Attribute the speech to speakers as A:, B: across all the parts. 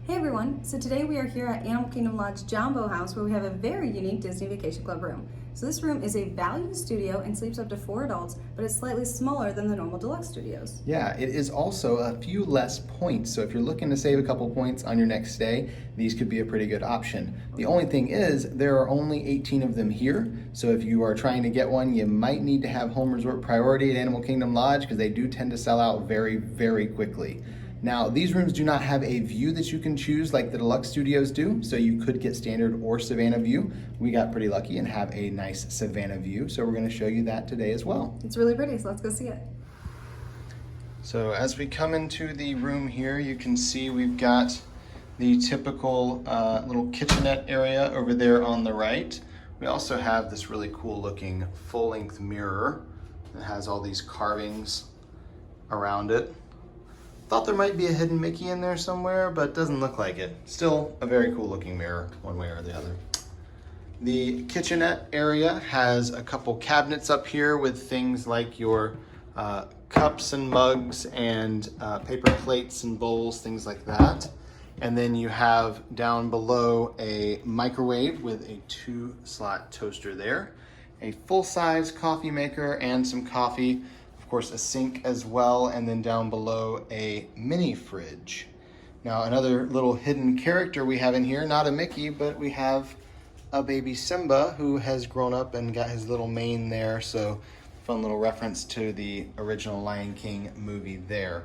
A: Hey everyone, so today we are here at Animal Kingdom Lodge Jambo House where we have a very unique Disney Vacation Club room. So this room is a value studio and sleeps up to 4 adults, but it's slightly smaller than the normal deluxe studios.
B: Yeah, it is also a few less points. So if you're looking to save a couple points on your next stay, these could be a pretty good option. The only thing is there are only 18 of them here. So if you are trying to get one, you might need to have home resort priority at Animal Kingdom Lodge because they do tend to sell out very, very quickly. Now, these rooms do not have a view that you can choose like the deluxe studios do, so you could get standard or savanna view. We got pretty lucky and have a nice savanna view, so we're going to show you that today as well.
A: It's really pretty, so let's go see it.
B: So as we come into the room here, you can see we've got the typical little kitchenette area over there on the right. We also have this really cool looking full-length mirror that has all these carvings around it. Thought there might be a hidden Mickey in there somewhere, but doesn't look like it. Still a very cool looking mirror, one way or the other. The kitchenette area has a couple cabinets up here with things like your cups and mugs and paper plates and bowls, things like that. And then you have down below a microwave with a 2-slot toaster there, a full-size coffee maker and some coffee. Of course, a sink as well, and then down below a mini fridge. Now, another little hidden character we have in here, not a Mickey, but we have a baby Simba who has grown up and got his little mane there, so fun little reference to the original Lion King movie there.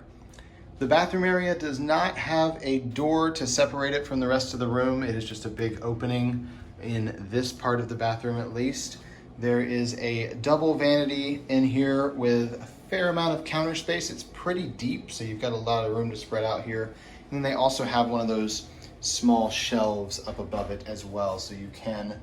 B: The bathroom area does not have a door to separate it from the rest of the room. It is just a big opening in this part of the bathroom at least. There is a double vanity in here with a fair amount of counter space. It's pretty deep, so you've got a lot of room to spread out here. And then they also have one of those small shelves up above it as well, so you can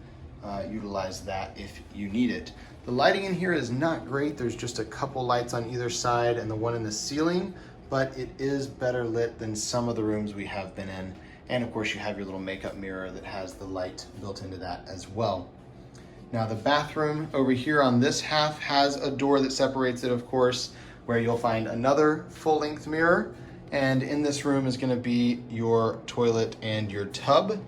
B: utilize that if you need it. The lighting in here is not great. There's just a couple lights on either side and the one in the ceiling, but it is better lit than some of the rooms we have been in. And of course, you have your little makeup mirror that has the light built into that as well. Now the bathroom over here on this half has a door that separates it, of course, where you'll find another full-length mirror. And in this room is going to be your toilet and your tub.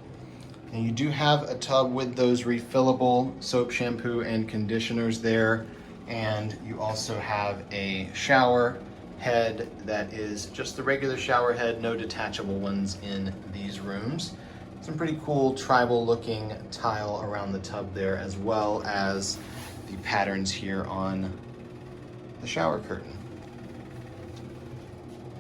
B: And you do have a tub with those refillable soap, shampoo, and conditioners there. And you also have a shower head that is just the regular shower head, no detachable ones in these rooms. Some pretty cool tribal looking tile around the tub there, as well as the patterns here on the shower curtain.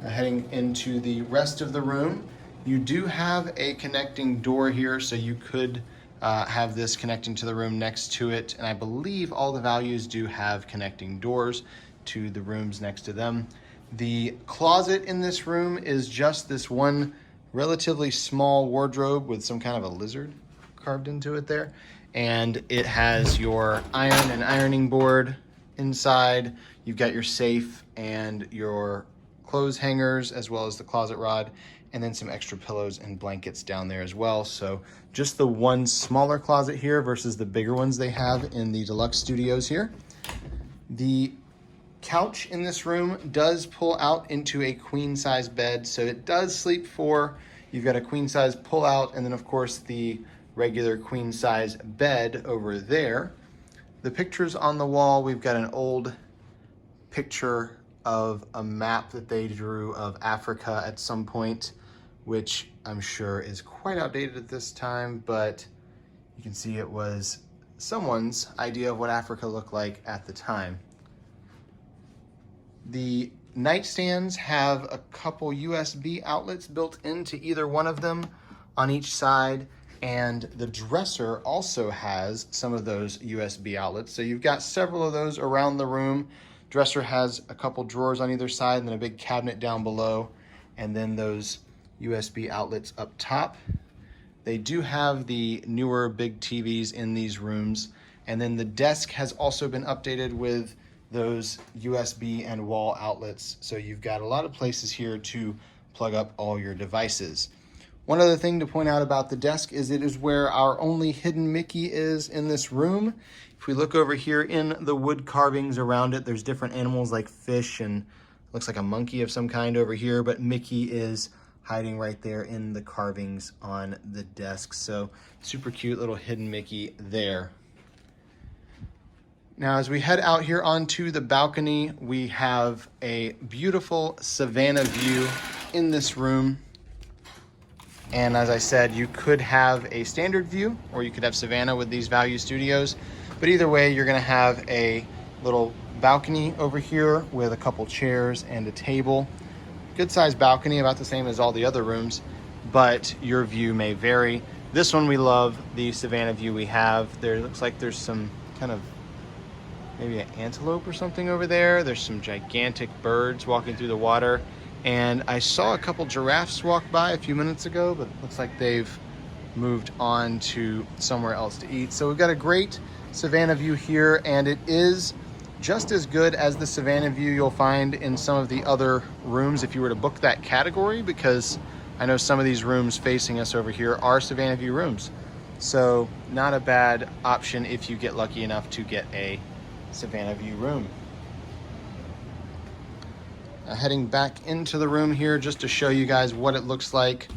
B: Now heading into the rest of the room, you do have a connecting door here, so you could have this connecting to the room next to it. And I believe all the values do have connecting doors to the rooms next to them. The closet in this room is just this one relatively small wardrobe with some kind of a lizard carved into it there. And it has your iron and ironing board inside. You've got your safe and your clothes hangers, as well as the closet rod, and then some extra pillows and blankets down there as well. So just the one smaller closet here versus the bigger ones they have in the deluxe studios here. The couch in this room does pull out into a queen size bed, so it does sleep 4. You've got a queen size pull out, and then of course the regular queen size bed over there. The pictures on the wall, we've got an old picture of a map that they drew of Africa at some point, which I'm sure is quite outdated at this time, but you can see it was someone's idea of what Africa looked like at the time. The nightstands have a couple USB outlets built into either one of them on each side, and the dresser also has some of those USB outlets. So you've got several of those around the room. Dresser has a couple drawers on either side and then a big cabinet down below, and then those USB outlets up top. They do have the newer big TVs in these rooms, and then the desk has also been updated with those USB and wall outlets. So you've got a lot of places here to plug up all your devices. One other thing to point out about the desk is it is where our only hidden Mickey is in this room. If we look over here in the wood carvings around it, there's different animals like fish and looks like a monkey of some kind over here, but Mickey is hiding right there in the carvings on the desk. So super cute little hidden Mickey there. Now, as we head out here onto the balcony, we have a beautiful savanna view in this room. And as I said, you could have a standard view or you could have savanna with these value studios. But either way, you're gonna have a little balcony over here with a couple chairs and a table. Good sized balcony, about the same as all the other rooms, but your view may vary. This one we love, the savanna view we have. There looks like there's some kind of maybe an antelope or something over there. There's some gigantic birds walking through the water. And I saw a couple giraffes walk by a few minutes ago, but it looks like they've moved on to somewhere else to eat. So we've got a great savanna view here, and it is just as good as the savanna view you'll find in some of the other rooms if you were to book that category, because I know some of these rooms facing us over here are savanna view rooms. So not a bad option if you get lucky enough to get a savanna view room. Heading back into the room here just to show you guys what it looks like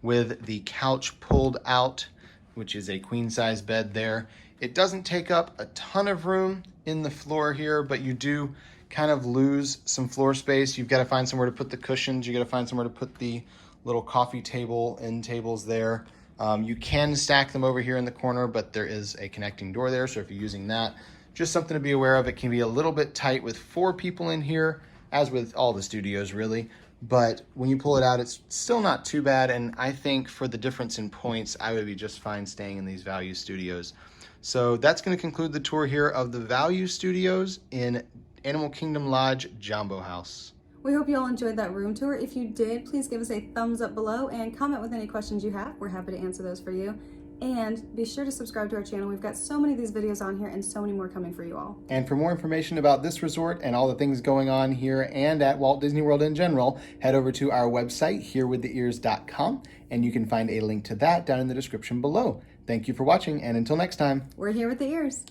B: with the couch pulled out, which is a queen size bed there. It doesn't take up a ton of room in the floor here, but you do kind of lose some floor space. You've got to find somewhere to put the cushions. You got to find somewhere to put the little coffee table end tables there. You can stack them over here in the corner, but there is a connecting door there. So if you're using that, just something to be aware of. It can be a little bit tight with 4 people in here, as with all the studios really. But when you pull it out, it's still not too bad. And I think for the difference in points, I would be just fine staying in these value studios. So that's going to conclude the tour here of the value studios in Animal Kingdom Lodge Jambo House.
A: We hope you all enjoyed that room tour. If you did, please give us a thumbs up below and comment with any questions you have. We're happy to answer those for you. And be sure to subscribe to our channel. We've got so many of these videos on here and so many more coming for you all.
B: And for more information about this resort and all the things going on here and at Walt Disney World in general, head over to our website, herewiththeears.com, and you can find a link to that down in the description below. Thank you for watching, and until next time,
A: We're here with the ears.